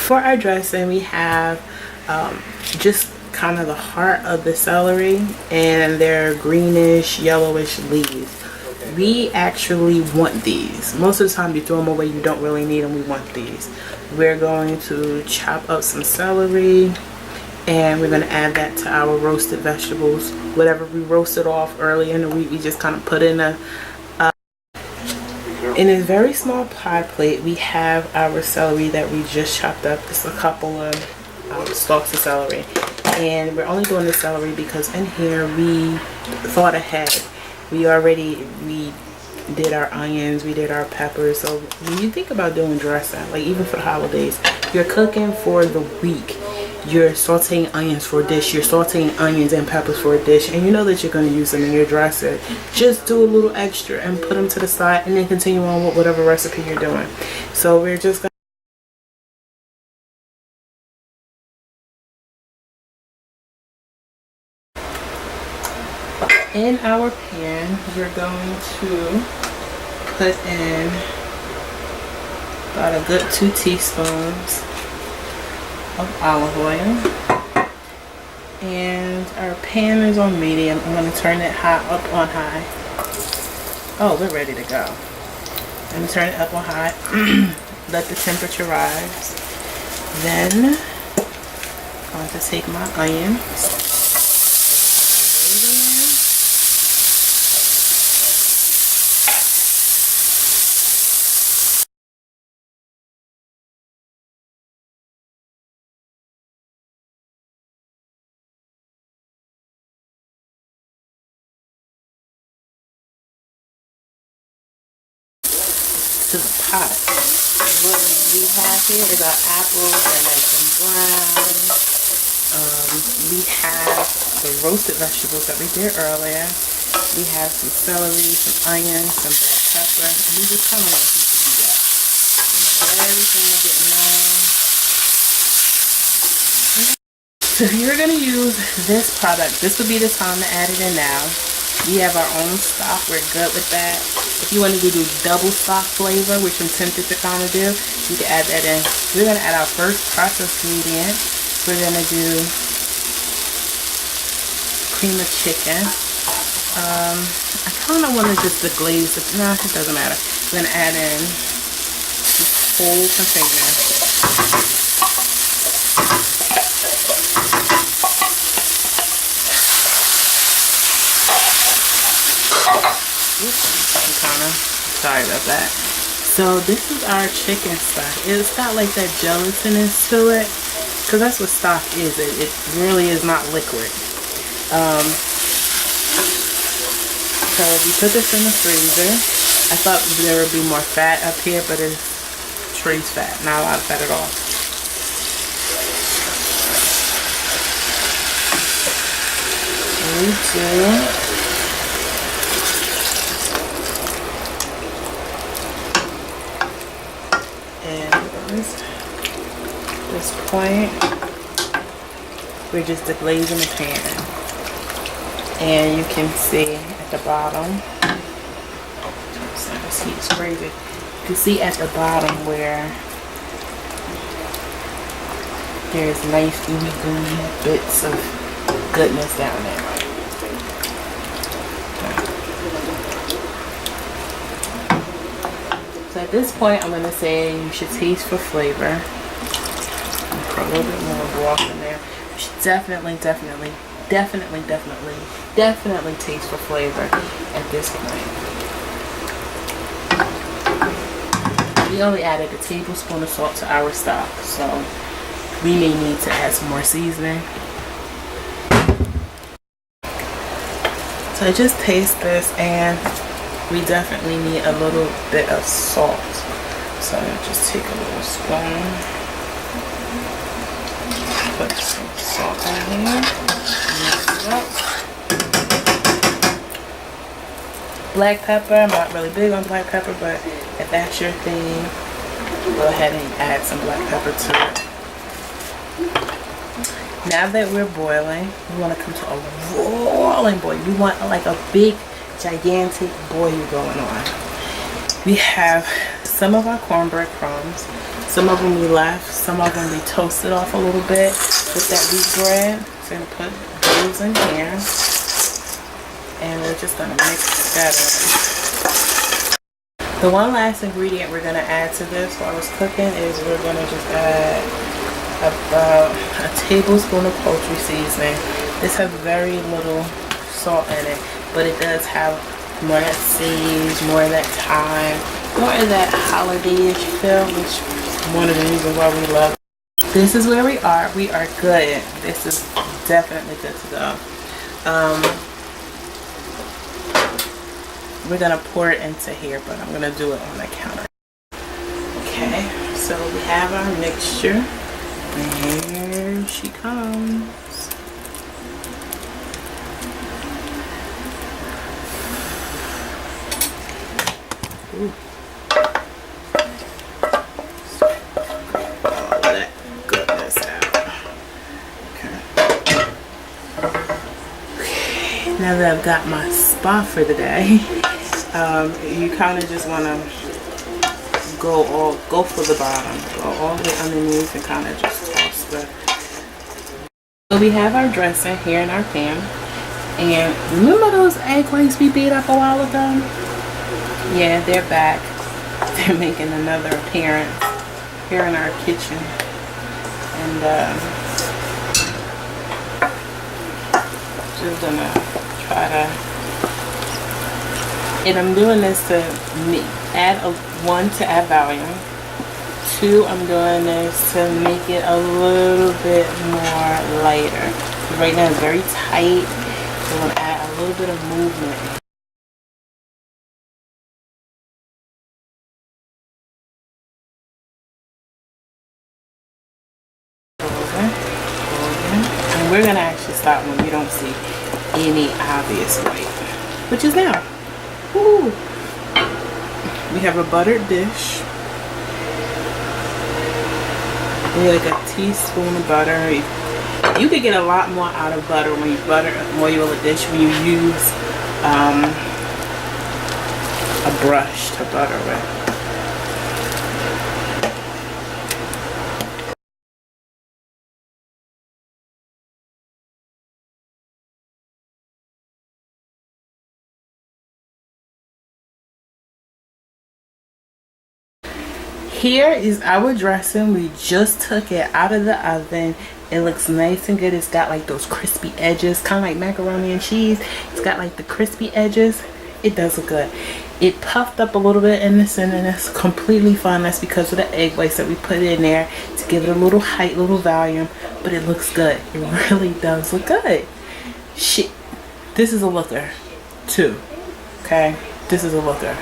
For our dressing, we have just kind of the heart of the celery, and they're greenish, yellowish leaves. We actually want these. Most of the time you throw them away, you don't really need them. We want these. We're going to chop up some celery, and we're going to add that to our roasted vegetables. Whatever we roasted off early in the week, we just kind of put in a very small pie plate. We have our celery that we just chopped up. Just a couple of stalks of celery, and we're only doing the celery because in here we thought ahead. We did our onions, we did our peppers. So when you think about doing dressing, like even for the holidays, you're cooking for the week. You're sauteing onions for a dish, you're sauteing onions and peppers for a dish, and you know that you're going to use them in your dressing. Just do a little extra and put them to the side, and then continue on with whatever recipe you're doing. So we're just going in our pan, we're going to put in about a good 2 teaspoons of olive oil, and our pan is on medium. I'm going to turn it up on high. Oh, we're ready to go. Let me turn it up on high. Let the temperature rise. Then I'm going to take my onions. To the pot. What we have here is our apples, they're nice and brown. We have the roasted vegetables that we did earlier. We have some celery, some onions, some bell pepper, and we just kind of want to do that. Everything is getting nice. So if you're going to use this product, this would be the time to add it in now. We have our own stock, we're good with that. If you wanted to do double stock flavor, which I'm tempted to kind of do, you can add that in. We're going to add our first processed ingredient. We're going to do cream of chicken. I kind of want to just deglaze it. No, it doesn't matter. We're going to add in this whole container. Sorry about that. So this is our chicken stock. It's got like that gelatinous to it, because that's what stock is. It really is not liquid. So we put this in the freezer. I thought there would be more fat up here, but it's trace fat, not a lot of fat at all. We do. This point, we're just deglazing the pan, and you can see at the bottom, this heat is crazy. You can see at the bottom where there's nice gooey bits of goodness down there. So at this point, I'm going to say you should taste for flavor. Put a little bit more broth in there. You should definitely taste for flavor at this point. We only added a tablespoon of salt to our stock, so we may need to add some more seasoning. So just taste this, and we definitely need a little bit of salt. So I'll just take a little spoon. Put some salt in here. Mix it up. Black pepper. I'm not really big on black pepper, but if that's your thing, go ahead and add some black pepper to it. Now that we're boiling, we want to come to a rolling boil. We want like a big, gigantic boil going on. We have some of our cornbread crumbs. Some of them we left, some of them we toasted off a little bit with that wheat bread. So I'm gonna put those in here, and we're just gonna mix that up. The one last ingredient we're gonna add to this while I was cooking is we're gonna just add about a tablespoon of poultry seasoning. This has very little salt in it, but it does have more of that sage, more of that thyme, more of that holiday-ish feel, which is one of the reasons why we love it. This is where we are. We are good. This is definitely good to go. We're gonna pour it into here, but I'm gonna do it on the counter. Okay, so we have our mixture. Here she comes. Ooh. All that goodness out. Okay. Now that I've got my spot for the day, you kind of just want to go for the bottom, go all the way underneath, and kind of just toss the. So we have our dressing here in our pan, and remember those egg whites we beat up a while ago? Yeah, they're back. They're making another appearance here in our kitchen, and just gonna try to. And I'm doing this to add one to add volume. Two, I'm doing this to make it a little bit more lighter. Right now it's very tight, so I'm gonna add a little bit of movement. And we're gonna actually stop when we don't see any obvious white, which is now. Woo. We have a buttered dish. We like a teaspoon of butter. You could get a lot more out of butter when you oil a dish when you use a brush to butter with. Here is our dressing. We just took it out of the oven. It looks nice and good. It's got like those crispy edges, kind of like macaroni and cheese. It's got like the crispy edges. It does look good. It puffed up a little bit in the center, and that's completely fine. That's because of the egg whites that we put in there to give it a little height, little volume, but it looks good. It really does look good. Shit, this is a looker too. Okay, this is a looker.